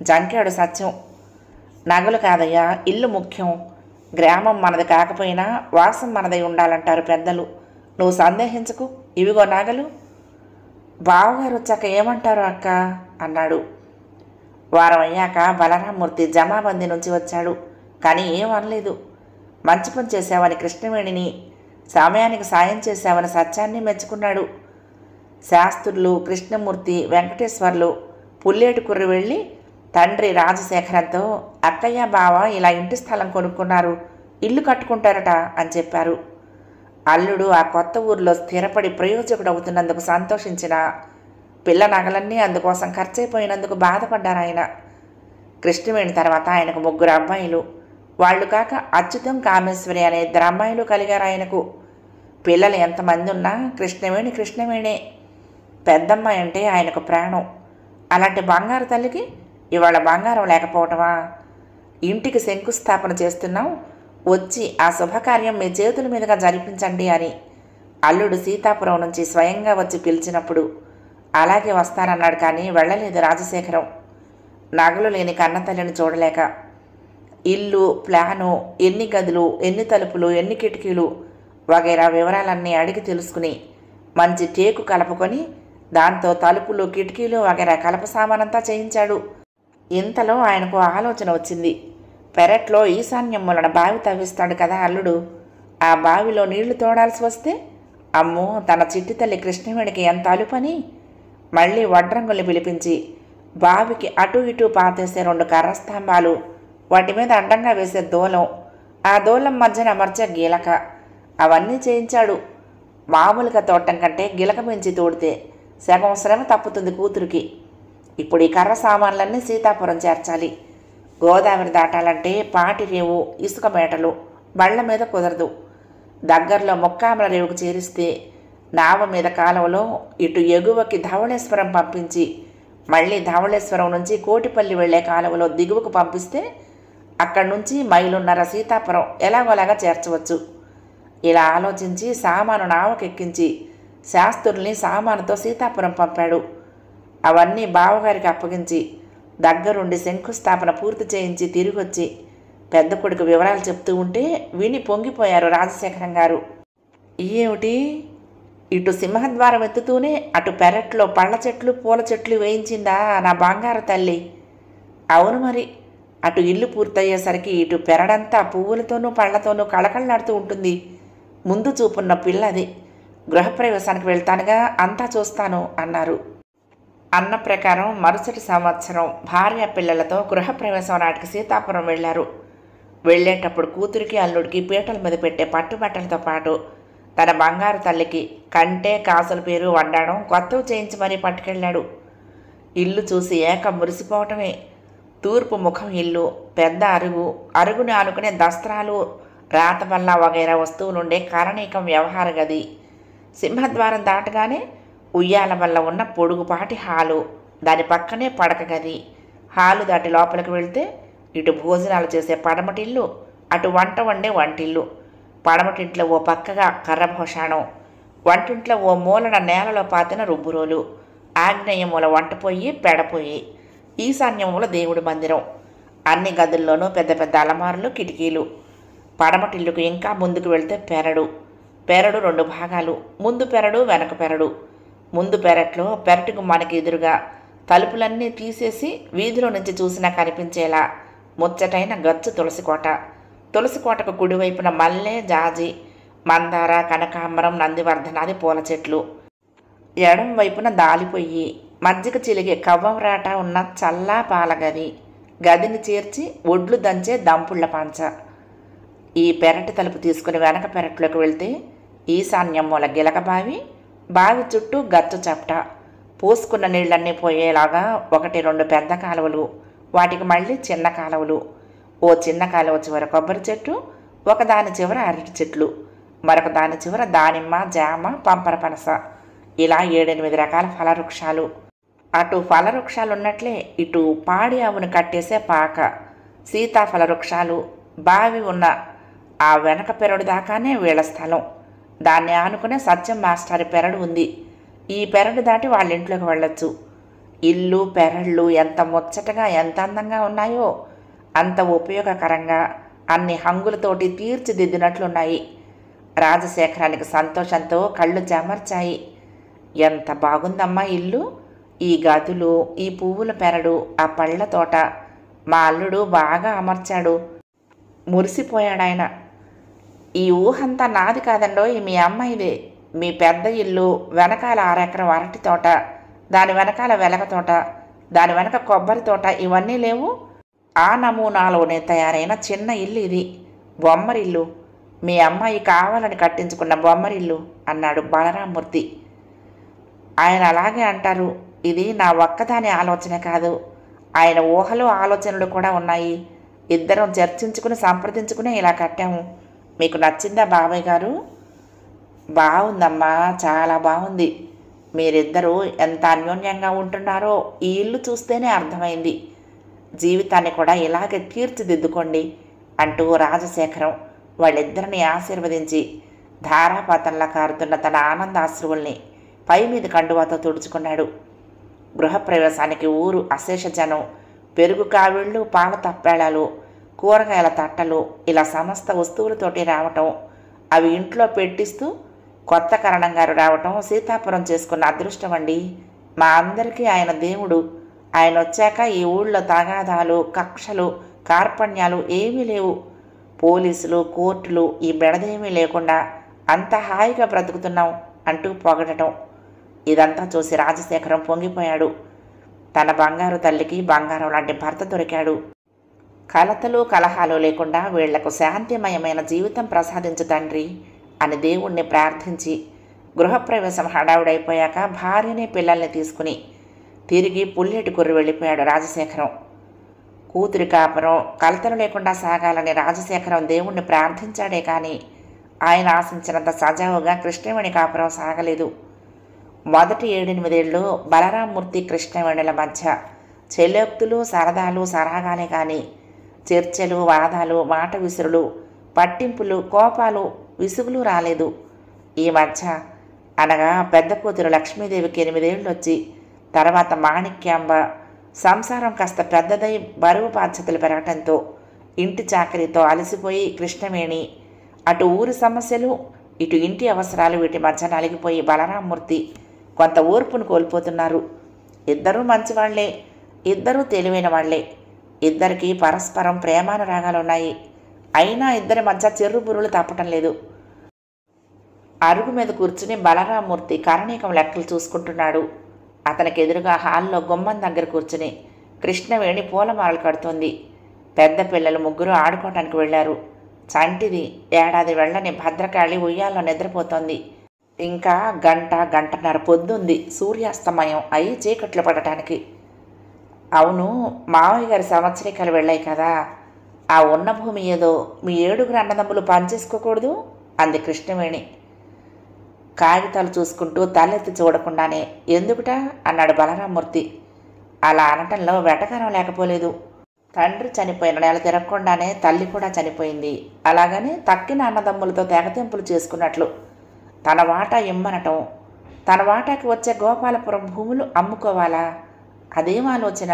జంకాడు సత్యం. నగలు కాదయ్యా, ఇల్లు ముఖ్యం. గ్రామం మనది కాకపోయినా వాసం మనదై ఉండాలంటారు పెద్దలు. నువ్వు సందేహించకు. ఇవిగో నగలు. బావగారు వచ్చాక ఏమంటారు అక్క అన్నాడు. వారం అయ్యాక బలరామూర్తి జమాబందీ నుంచి వచ్చాడు. కానీ ఏం అనలేదు. మంచి పని చేశావని కృష్ణవేణిని, సమయానికి సాయం చేశావని సత్యాన్ని మెచ్చుకున్నాడు. శాస్త్రులు, కృష్ణమూర్తి, వెంకటేశ్వర్లు పుల్లేటుకుర్రి వెళ్ళి తండ్రి రాజశేఖరంతో అక్కయ్య బావ ఇలా ఇంటి స్థలం కొనుక్కున్నారు, ఇల్లు కట్టుకుంటారట అని చెప్పారు. అల్లుడు ఆ కొత్త ఊర్లో స్థిరపడి ప్రయోజకుడు అవుతున్నందుకు సంతోషించిన పిల్ల నగలన్నీ అందుకోసం ఖర్చయిపోయినందుకు బాధపడ్డారాయన. కృష్ణవేణి తర్వాత ఆయనకు 3 అబ్బాయిలు. వాళ్ళు కాక అచ్యుతం, కామేశ్వరి అనే 2 అమ్మాయిలు కలిగారు ఆయనకు. పిల్లలు ఎంతమంది ఉన్నా కృష్ణవేణే. పెద్దమ్మాయి అంటే ఆయనకు ప్రాణం. అలాంటి బంగారు తల్లికి ఇవాళ బంగారం లేకపోవటమా? ఇంటికి శంకుస్థాపన చేస్తున్నాం, వచ్చి ఆ శుభకార్యం మీ చేతుల మీదుగా జరిపించండి అని అల్లుడు సీతాపురం నుంచి స్వయంగా వచ్చి పిలిచినప్పుడు అలాగే వస్తానన్నాడు. కానీ వెళ్ళలేదు రాజశేఖరం, నగలు లేని కన్నతల్లిని చూడలేక. ఇల్లు, ప్లాను, ఎన్ని గదులు, ఎన్ని తలుపులు, ఎన్ని కిటికీలు వగైరా వివరాలన్నీ అడిగి తెలుసుకుని మంచి టేకు కలుపుకొని దాంతో తలుపులు, కిటికీలు వగైరా కలప సామానంతా చేయించాడు. ఇంతలో ఆయనకు ఆలోచన వచ్చింది. పెరట్లో ఈశాన్యం మూలన బావి తవ్విస్తాడు కదా అల్లుడు. ఆ బావిలో నీళ్లు తోడాల్సి వస్తే అమ్మో, తన చిట్టి తల్లి కృష్ణవేణికి ఎంత అలుపని మళ్ళీ వడ్రంగుల్ని పిలిపించి బావికి అటు ఇటు పాతేసే 2 కర్ర స్తంభాలు, వాటి మీద అడ్డంగా వేసే దూలం, ఆ దూలం మధ్యన అమర్చే గీలక అవన్నీ చేయించాడు. మామూలుగా తోటం కంటే గిలక పెంచి తోడితే సగం శ్రమ తప్పుతుంది కూతురికి. ఇప్పుడు ఈ కర్ర సామాన్లన్నీ సీతాపురం చేర్చాలి. గోదావరి దాటాలంటే పాటి రేవు, ఇసుక మేటలు, బళ్ల మీద కుదరదు. దగ్గరలో మొక్కామల రేవుకు చేరిస్తే నావ మీద కాలువలో ఇటు ఎగువకి ధవళేశ్వరం పంపించి మళ్ళీ ధవళేశ్వరం నుంచి కోటిపల్లి వెళ్లే కాలువలో దిగువకు పంపిస్తే అక్కడి నుంచి మైలున్నర సీతాపురం ఎలాగోలాగా చేర్చవచ్చు. ఇలా ఆలోచించి సామాను నావకెక్కించి శాస్త్రుల్ని సామానుతో సీతాపురం పంపాడు. అవన్నీ బావగారికి అప్పగించి దగ్గరుండి శంకుస్థాపన పూర్తి చేయించి తిరిగొచ్చి పెద్ద కొడుకు వివరాలు చెప్తూ ఉంటే విని పొంగిపోయారు రాజశేఖరం గారు. ఏమిటి, ఇటు సింహద్వారం ఎత్తుతూనే అటు పెరట్లో పళ్ళ చెట్లు, పూల చెట్లు వేయించిందా నా బంగారు తల్లి? అవును మరి. అటు ఇల్లు పూర్తయ్యేసరికి ఇటు పెరడంతా పువ్వులతోనూ పళ్లతోనూ కళకళలాడుతూ ఉంటుంది. ముందు చూపున్న పిల్లది. గృహప్రవేశానికి వెళ్తానుగా, అంతా చూస్తాను అన్నారు. అన్న ప్రకారం మరుసటి సంవత్సరం భార్య పిల్లలతో గృహప్రవేశం నాటికి సీతాపురం వెళ్లారు. వెళ్ళేటప్పుడు కూతురికి, అల్లుడికి పీటల మీద పెట్టే పట్టుబట్టలతో పాటు తన బంగారు తల్లికి కంటే కాసుల పేరు వడ్డాణం కొత్తవి చేయించి మరీ పట్టుకెళ్ళాడు. ఇల్లు చూసి ఏక మురిసిపోవటమే. తూర్పు ముఖం ఇల్లు, పెద్ద అరుగు, అరుగుని ఆనుకునే దస్త్రాలు, రాతబల్ల వగైరా వస్తువులుండే కరణీకం వ్యవహార గది, సింహద్వారం దాటగానే ఉయ్యాల వల్ల ఉన్న పొడుగుపాటి హాలు, దాని పక్కనే పడక గది. హాలు దాటి లోపలికి వెళ్తే ఇటు భోజనాలు చేసే పడమటిల్లు, అటు వంట వండే వంటిల్లు. పడమటింట్లో ఓ పక్కగా కర్రభోషాణం, వంటింట్లో ఓ మూలన నేలలో పాతిన రుబ్బురోలు, ఆగ్నేయ మూల వంటపోయి, పెడపోయి, ఈశాన్యముల దేవుడి మందిరం. అన్ని గదుల్లోనూ పెద్ద పెద్ద అలమారులు, కిటికీలు. పడమటిల్లుకు ఇంకా ముందుకు వెళ్తే పెరడు. పెరడు 2 భాగాలు, ముందు పెరడు, వెనక పెరడు. ముందు పెరట్లో పెరటి గుమ్మానికి ఎదురుగా తలుపులన్నీ తీసేసి వీధిలో నుంచి చూసినా కనిపించేలా ముచ్చటైన గచ్చు తులసికోట. తులసికోటకు కుడివైపున మల్లె, జాజి, మందార, కనకాంబరం, నందివర్ధనాది పూల చెట్లు. ఎడం వైపున దాలిపోయి మజ్జిగ చిలిగే కవ్వంరాట ఉన్న చల్లా పాలగది. గదిని చేర్చి ఒడ్లు దంచే దంపుళ్ల పంచ. ఈ పెరటి తలుపు తీసుకుని వెనక పెరట్లోకి వెళ్తే ఈశాన్యం మూల గిలక బావి, బావి చుట్టూ గచ్చు చప్ట. పోసుకున్న నీళ్లన్నీ పోయేలాగా 1 2 పెద్ద కాలువలు, వాటికి మళ్ళీ చిన్న కాలువలు. ఓ చిన్న కాలువ చివర కొబ్బరి చెట్టు, ఒకదాని చివర అరటి చెట్లు, మరొక దాని చివర దానిమ్మ, జామ, పంపర పనస, ఇలా 7-8 రకాల ఫలవృక్షాలు. అటు ఫలవృక్షాలున్నట్లే ఇటు పాడి ఆవును కట్టేసే పాక, సీతాఫల వృక్షాలు, బావి ఉన్న ఆ వెనక పెరడు దాకానే వీళ్ళ స్థలం. దాన్ని ఆనుకునే సత్యం మాస్టారి పెరడు ఉంది. ఈ పెరడు దాటి వాళ్ళ ఇంట్లోకి వెళ్ళొచ్చు. ఇల్లు పెరళ్ళు ఎంత ముచ్చటగా, ఎంత అందంగా ఉన్నాయో, అంత ఉపయోగకరంగా, అన్ని హంగులతోటి తీర్చిదిద్దినట్లున్నాయి. రాజశేఖరానికి సంతోషంతో కళ్ళు చెమర్చాయి. ఎంత బాగుందమ్మా ఇల్లు, ఈ గదులు, ఈ పువ్వుల పెరడు, ఆ పళ్ళ తోట. మా అల్లుడు బాగా అమర్చాడు, మురిసిపోయాడాయన. ఈ ఊహంతా నాది కాదండోయ్, మీ అమ్మాయిదే. మీ పెద్ద ఇల్లు, వెనకాల 6 ఎకరం అరటి తోట, దాని వెనకాల వెలగ తోట, దాని వెనక కొబ్బరి తోట, ఇవన్నీ లేవు. ఆ నమూనాలోనే తయారైన చిన్న ఇల్లు ఇది, బొమ్మరిల్లు. మీ అమ్మాయి కావాలని కట్టించుకున్న బొమ్మరిల్లు అన్నాడు బలరామూర్తి. ఆయన అలాగే అంటారు. ఇది నా ఒక్కదాని ఆలోచన కాదు, ఆయన ఊహలు ఆలోచనలు కూడా ఉన్నాయి. ఇద్దరం చర్చించుకుని సంప్రదించుకుని ఇలా కట్టాము. మీకు నచ్చిందా బాబాయ్ గారు? బాగుందమ్మా, చాలా బాగుంది. మీరిద్దరూ ఎంత అన్యోన్యంగా ఉంటున్నారో ఈ ఇల్లు చూస్తేనే అర్థమైంది. జీవితాన్ని కూడా ఇలాగే తీర్చిదిద్దుకోండి అంటూ రాజశేఖరం వాళ్ళిద్దరిని ఆశీర్వదించి ధారాపాతంలా కారుతున్న తన ఆనందాశ్రువుల్ని పై మీద కండువాతో తుడుచుకున్నాడు. గృహప్రవేశానికి ఊరు అశేష జనం, పెరుగు కావిళ్ళు, పాల తప్పేళాలు, కూరగాయల తట్టలు, ఇలా సమస్త వస్తువులతోటి రావటం, అవి ఇంట్లో పెట్టిస్తూ కొత్త కరణం గారు రావటం సీతాపురం చేసుకున్న అదృష్టం అండి. మా అందరికీ ఆయన దేవుడు. ఆయన వచ్చాక ఈ ఊళ్ళో తగాదాలు, కక్షలు, కార్పణ్యాలు ఏమీ లేవు. పోలీసులు, కోర్టులు, ఈ బెడదేమీ లేకుండా అంత హాయిగా బ్రతుకుతున్నాం అంటూ పొగడటం. ఇదంతా చూసి రాజశేఖరం పొంగిపోయాడు. తన బంగారు తల్లికి బంగారం లాంటి భర్త దొరికాడు. కలతలు కలహాలు లేకుండా వీళ్లకు శాంతిమయమైన జీవితం ప్రసాదించు తండ్రి అని దేవుణ్ణి ప్రార్థించి గృహప్రవేశం హడావుడైపోయాక భార్యని పిల్లల్ని తీసుకుని తిరిగి పుల్లేటికొర్రు వెళ్ళిపోయాడు రాజశేఖరం. కూతురి కాపురం కలతలు లేకుండా సాగాలని రాజశేఖరం దేవుణ్ణి ప్రార్థించాడే కానీ ఆయన ఆశించినంత సజావుగా కృష్ణవేణి కాపురం సాగలేదు. మొదటి 7-8 ఏళ్ళు బలరామూర్తి కృష్ణవేణుల మధ్య చెల్లోక్తులు, సరదాలు, సరాగాలే కానీ చర్చలు, వాదాలు, మాట విసురులు, పట్టింపులు, కోపాలు, విసుగులు రాలేదు. ఈ మధ్య అనగా పెద్ద కూతురు లక్ష్మీదేవికి 8 ఏళ్ళు వచ్చి తర్వాత మాణిక్యాంబ సంసారం కాస్త పెద్దదై బరువు బాధ్యతలు పెరగటంతో ఇంటి చాకరీతో అలసిపోయి కృష్ణవేణి అటు ఊరి సమస్యలు, ఇటు ఇంటి అవసరాలు, వీటి మధ్య నలిగిపోయి బలరామూర్తి కొంత ఓర్పును కోల్పోతున్నారు. ఇద్దరూ మంచివాళ్లే, ఇద్దరూ తెలివైన వాళ్లే, ఇద్దరికీ పరస్పరం ప్రేమానురాగాలున్నాయి. అయినా ఇద్దరి మధ్య చెర్రుబుర్రులు తప్పటం లేదు. అరుగు మీద కూర్చుని బలరామూర్తి కరణీకం లెక్కలు చూసుకుంటున్నాడు. అతనికి ఎదురుగా హాల్లో గుమ్మం దగ్గర కూర్చుని కృష్ణవేణి పూలమాలలు కడుతోంది. పెద్ద పిల్లలు 3 ఆడుకోవటానికి వెళ్లారు. చంటిది ఏడాది వెళ్ళని భద్రకాళి ఉయ్యాల్లో నిద్రపోతోంది. ఇంకా గంటన్నర పొద్దుంది సూర్యాస్తమయం అయి చీకట్లు పడటానికి. అవును, మావయ్య గారి సంవత్సరికాలు వెళ్ళాయి కదా, ఆ ఉన్న భూమి ఏదో మీ 7 అన్నదమ్ములు పనిచేసుకోకూడదు అంది కృష్ణవేణి. కాగితాలు చూసుకుంటూ తలెత్తి చూడకుండానే. ఎందుకుట అన్నాడు బలరామూర్తి. అలా అనటంలో వెటకారం లేకపోలేదు. తండ్రి చనిపోయిన నెల తిరగకుండానే తల్లి కూడా చనిపోయింది. అలాగని తక్కిన అన్నదమ్ములతో తెగతెంపులు చేసుకున్నట్లు తన వాటా ఇమ్మనటం, తన వాటాకి వచ్చే గోపాలపురం భూములు అమ్ముకోవాలా? అదేం ఆలోచన,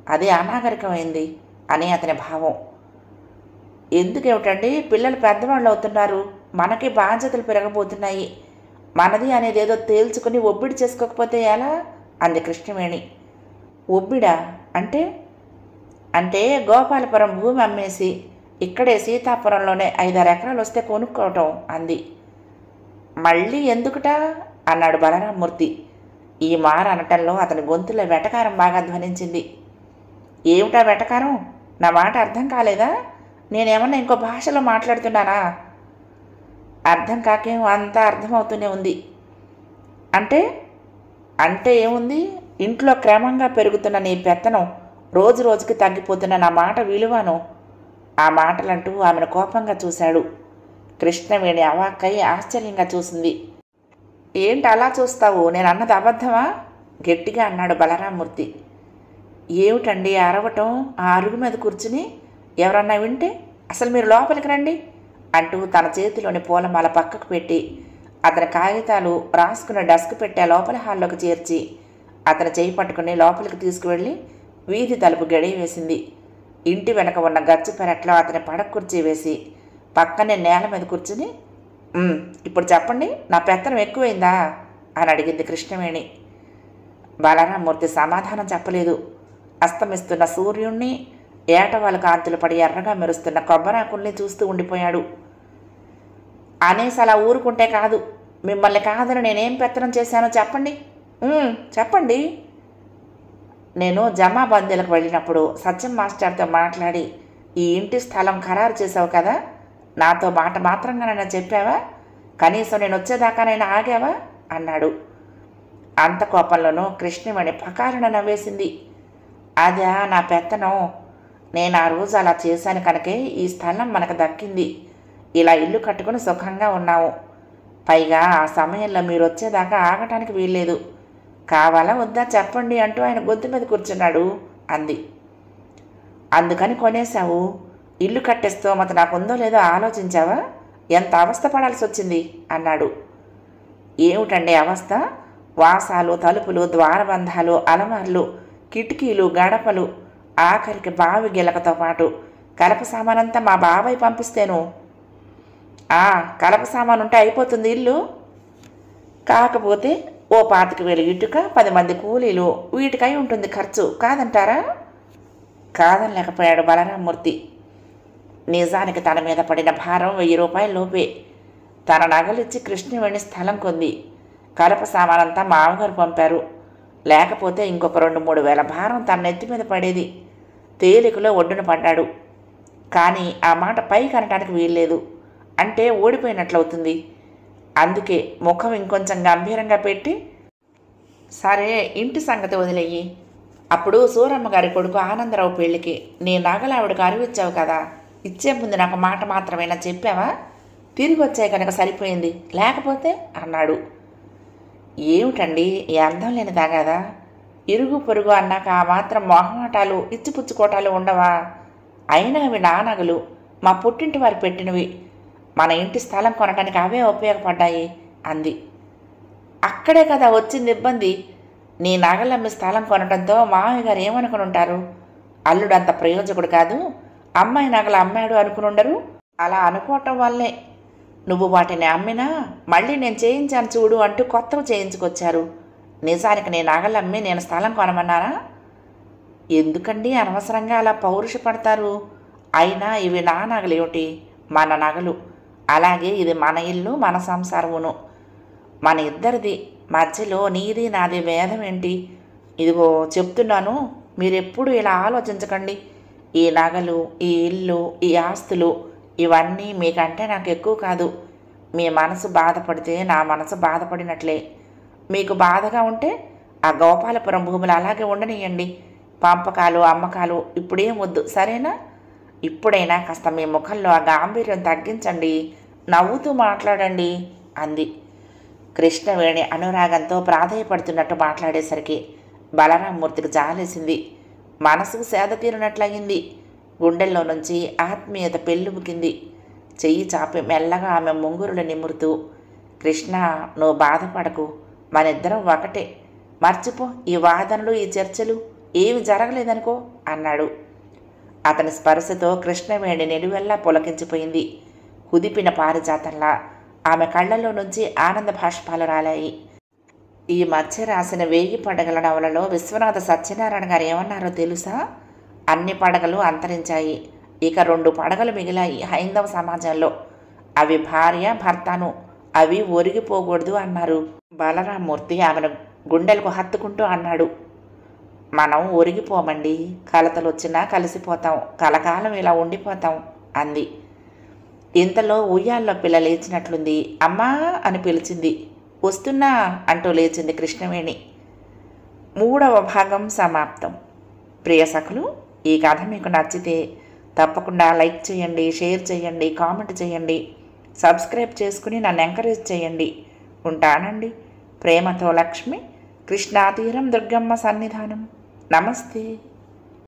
అదే అనాగరికమైంది అని అతని భావం. ఎందుకేమిటండి, పిల్లలు పెద్దవాళ్ళు అవుతున్నారు, మనకి బాధ్యతలు పెరగబోతున్నాయి, మనది అనేది ఏదో తేల్చుకుని ఒబ్బిడి చేసుకోకపోతే ఎలా అంది కృష్ణవేణి. ఒబ్బిడా అంటే? అంటే గోపాలపురం భూమి అమ్మేసి ఇక్కడే సీతాపురంలోనే 5-6 ఎకరాలు వస్తే కొనుక్కోవటం అంది. మళ్ళీ ఎందుకుట అన్నాడు బలరామూర్తి. ఈ మార అనటంలో అతని గొంతులో వెటకారం బాగా ధ్వనించింది. ఏమిటా వెటకారం? నా మాట అర్థం కాలేదా? నేనేమన్నా ఇంకో భాషలో మాట్లాడుతున్నానా? అర్థం కాకేం అంతా అర్థమవుతూనే ఉంది. అంటే ఏముంది, ఇంట్లో క్రమంగా పెరుగుతున్న నీ పెత్తనం, రోజు రోజుకి తగ్గిపోతున్న నా మాట విలువను ఆ మాటలంటూ ఆమెను కోపంగా చూశాడు. కృష్ణవేణి అవాక్కై ఆశ్చర్యంగా చూసింది. ఏంటి అలా చూస్తావు? నేను అన్నది అబద్ధమా? గట్టిగా అన్నాడు బలరామూర్తి. ఏమిటండి అరవటం? ఆ అరుగు మీద కూర్చుని ఎవరన్నా వింటే? అసలు మీరు లోపలికి రండి అంటూ తన చేతిలోని పూలమాల పక్కకు పెట్టి అతని కాగితాలు రాసుకున్న డస్క్ పెట్టే లోపల హాల్లోకి చేర్చి అతని చేయి పట్టుకుని లోపలికి తీసుకువెళ్ళి వీధి తలుపు గడియ వేసింది. ఇంటి వెనక ఉన్న గచ్చు పెరట్లో అతని పడక కుర్చీ వేసి పక్కనే నేల మీద కూర్చుని, ఇప్పుడు చెప్పండి, నా పెత్తనం ఎక్కువైందా అని అడిగింది కృష్ణవేణి. బలరామూర్తి సమాధానం చెప్పలేదు. అస్తమిస్తున్న సూర్యుణ్ణి, ఏటవాలు కాంతులు పడి ఎర్రగా మెరుస్తున్న కొబ్బరాకుల్ని చూస్తూ ఉండిపోయాడు. అనేసి అలా ఊరుకుంటే కాదు. మిమ్మల్ని కాదని నేనేం పెత్తనం చేశానో చెప్పండి. చెప్పండి. నేను జమాబందీలకు వెళ్ళినప్పుడు సత్యం మాస్టర్తో మాట్లాడి ఈ ఇంటి స్థలం ఖరారు చేసావు కదా, నాతో మాట మాత్రంగానైనా చెప్పావా? కనీసం నేను వచ్చేదాకానైనా ఆగావా అన్నాడు. అంత కోపంలోనూ కృష్ణవేణి పకారణ నవ్వేసింది. అదా నా పెత్తనం? నేను ఆ రోజు అలా చేశాను కనుకే ఈ స్థలం మనకు దక్కింది. ఇలా ఇల్లు కట్టుకుని సుఖంగా ఉన్నాము. పైగా ఆ సమయంలో మీరు వచ్చేదాకా ఆగటానికి వీల్లేదు. కావాలా వద్దా చెప్పండి అంటూ ఆయన గొంతు మీద కూర్చున్నాడు అంది. అందుకని కొనేశావు. ఇల్లు కట్టే స్తోమత నాకుందో లేదో ఆలోచించావా? ఎంత అవస్థ పడాల్సి వచ్చింది అన్నాడు. ఏమిటండి అవస్థ? వాసాలు, తలుపులు, ద్వారబంధాలు, అలమార్లు, కిటికీలు, గడపలు, ఆఖరికి బావి గిలకతో పాటు కలప సామానంతా మా బాబాయ్ పంపిస్తేను. కలప సామాను ఉంటే అయిపోతుంది ఇల్లు. కాకపోతే ఓ 25,000 ఇటుక, 10 మంది కూలీలు, వీటికై ఉంటుంది ఖర్చు. కాదంటారా? కాదనలేకపోయాడు బలరామూర్తి. నిజానికి తన మీద పడిన భారం 1000 రూపాయల లోపే. తన నగలిచ్చి కృష్ణవేణి స్థలం కొంది. కలప సామానంతా మామగారు పంపారు. లేకపోతే ఇంకొక 2-3 వేల భారం తన నెత్తి మీద పడేది. తేలికలో ఒడ్డున పడ్డాడు. కానీ ఆ మాట పైకి అనటానికి వీల్లేదు. అంటే ఓడిపోయినట్లవుతుంది. అందుకే ముఖం ఇంకొంచెం గంభీరంగా పెట్టి, సరే ఇంటి సంగతి వదిలేయి. అప్పుడు సూరమ్మ గారి కొడుకు ఆనందరావు పెళ్లికి నీ నగలావిడకు అరువిచ్చావు కదా, ఇచ్చే ముందు నాకు మాట మాత్రమేనా చెప్పావా? తిరిగి వచ్చాయి కనుక సరిపోయింది, లేకపోతే అన్నాడు. ఏమిటండి ఈ అర్థం లేనిదా కదా? ఇరుగు పొరుగు అన్నాక ఆ మాత్రం మొహమాటాలు, ఇచ్చిపుచ్చుకోటాలు ఉండవా? అయినా అవి నా నగలు, మా పుట్టింటి వారు పెట్టినవి. మన ఇంటి స్థలం కొనడానికి అవే ఉపయోగపడ్డాయి అంది. అక్కడే కదా వచ్చింది ఇబ్బంది. నీ నగలమ్మి స్థలం కొనడంతో మామయ్య గారు ఏమనుకుని ఉంటారు? అల్లుడు అంత ప్రయోజకుడు కాదు, అమ్మాయి నగలు అమ్మాడు అనుకుని ఉండరు. అలా అనుకోవటం వల్లే నువ్వు వాటిని అమ్మినా మళ్ళీ నేను చేయించాను చూడు అంటూ కొత్తవి చేయించుకొచ్చారు. నిజానికి నేను నగలమ్మి నేను స్థలం కొనమన్నానా? ఎందుకండి అనవసరంగా అలా పౌరుషపడతారు? అయినా ఇవి నా నగలేమిటి, మన నగలు. అలాగే ఇది మన ఇల్లు, మన సంసారమును, మన ఇద్దరిది. మధ్యలో నీది నాది భేదం ఏంటి? ఇదిగో చెప్తున్నాను, మీరెప్పుడు ఇలా ఆలోచించకండి. ఈ నగలు, ఈ ఇల్లు, ఈ ఆస్తులు ఇవన్నీ మీకంటే నాకు ఎక్కువ కాదు. మీ మనసు బాధపడితే నా మనసు బాధపడినట్లే. మీకు బాధగా ఉంటే ఆ గోపాలపురం భూములు అలాగే ఉండనియండి. పంపకాలు, అమ్మకాలు ఇప్పుడేం వద్దు, సరేనా? ఇప్పుడైనా కాస్త మీ ముఖంలో ఆ గాంభీర్యం తగ్గించండి, నవ్వుతూ మాట్లాడండి అంది. కృష్ణవేణి అనురాగంతో ప్రాధేయపడుతున్నట్టు మాట్లాడేసరికి బలరామూర్తికి జాలేసింది. మనసుకు సేద తీరినట్లయింది. గుండెల్లో నుంచి ఆత్మీయత పెళ్ళుబుకింది. చెయ్యి చాపి మెల్లగా ఆమె ముంగురులు నిమురుతూ, కృష్ణ, నువ్వు బాధపడకు, మనిద్దరం ఒకటే. మర్చిపో ఈ వాదనలు, ఈ చర్చలు, ఏమి జరగలేదనుకో అన్నాడు. అతని స్పర్శతో కృష్ణవేణి నిలువెల్లా పులకించిపోయింది. కుదిపిన పారిజాతంలా ఆమె కళ్ళల్లో నుంచి ఆనంద భాష్పాలు రాలాయి. ఈ మధ్య రాసిన 1000 పడగల నవలలో విశ్వనాథ సత్యనారాయణ గారు ఏమన్నారో తెలుసా? అన్ని పడగలు అంతరించాయి, ఇక 2 పడగలు మిగిలాయి హైందవ సమాజంలో. అవి భార్య, భర్తను. అవి ఒరిగిపోకూడదు అన్నారు. బలరామూర్తి ఆమెను గుండెలకు హత్తుకుంటూ అన్నాడు. మనం ఒరిగిపోమండి, కలతలు వచ్చినా కలిసిపోతాం, కలకాలం ఇలా ఉండిపోతాం అంది. ఇంతలో ఉయ్యాల్లో పిల్ల లేచినట్లుంది. అమ్మా అని పిలిచింది. వస్తున్నా అంటూ లేచింది కృష్ణవేణి. 3వ భాగం సమాప్తం. ప్రియ సఖులు, ఈ కథ మీకు నచ్చితే తప్పకుండా లైక్ చేయండి, షేర్ చేయండి, కామెంట్ చేయండి, సబ్స్క్రైబ్ చేసుకుని నన్ను ఎంకరేజ్ చేయండి. ఉంటానండి. ప్రేమతో లక్ష్మి, కృష్ణాతీరం దుర్గమ్మ సన్నిధానం. నమస్తే.